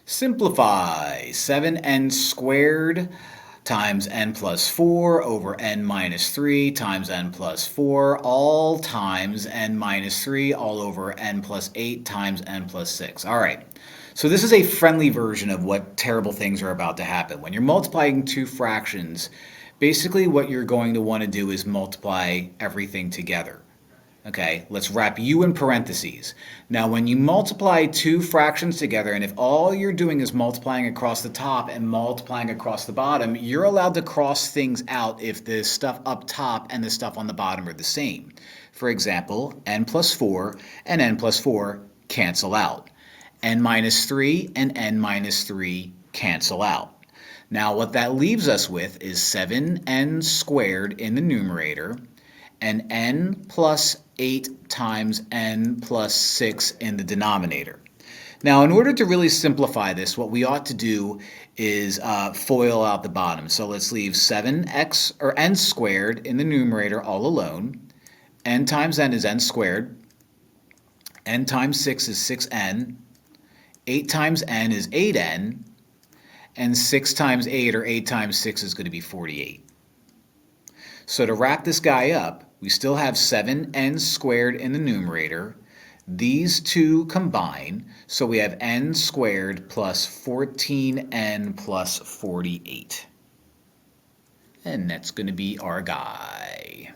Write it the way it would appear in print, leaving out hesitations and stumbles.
Simplify 7n squared times n plus 4 over n minus 3 times n plus 4 all times n minus 3 all over n plus 8 times n plus 6. All right, so this is a friendly version of what terrible things are about to happen. When you're multiplying two fractions, basically what you're going to want to do is multiply everything together. Okay, let's wrap u in parentheses. Now when you multiply two fractions together, and if all you're doing is multiplying across the top and multiplying across the bottom, you're allowed to cross things out if the stuff up top and the stuff on the bottom are the same. For example, n plus 4 and n plus 4 cancel out. N minus 3 and n minus 3 cancel out. Now what that leaves us with is 7n squared in the numerator and n plus 8 times n plus 6 in the denominator. Now, in order to really simplify this, what we ought to do is FOIL out the bottom. So let's leave 7x or n squared in the numerator all alone. N times n is n squared. N times 6 is 6n. 8 times n is 8n. And 6 times 8 or 8 times 6 is going to be 48. So to wrap this guy up, we still have 7n squared in the numerator. These two combine, so we have n squared plus 14n plus 48. And that's going to be our guy.